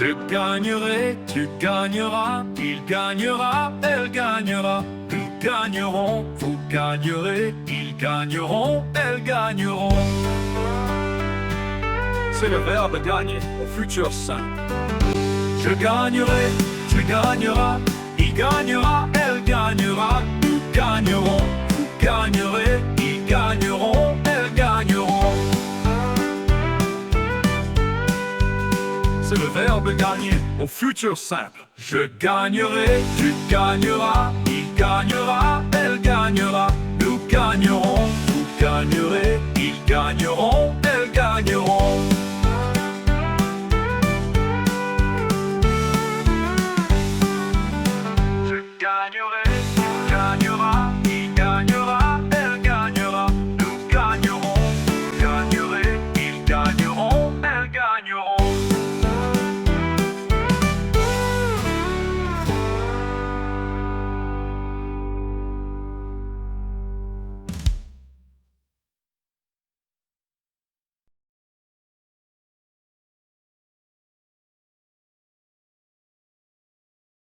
Je gagnerai, tu gagneras, il gagnera, elle gagnera. Nous gagnerons, vous gagnerez, ils gagneront, elles gagneront. C'est le verbe gagner au futur simple. Je gagnerai, tu gagneras, il gagnera, elle gagnera. Nous gagnerons, vous gagnerez, ils gagneront, elles gagneront. C'est le verbe gagner au futur simple. Je gagnerai, tu gagneras, il gagnera, elle gagnera. Nous gagnerons, vous gagnerez, ils gagneront, elles gagneront.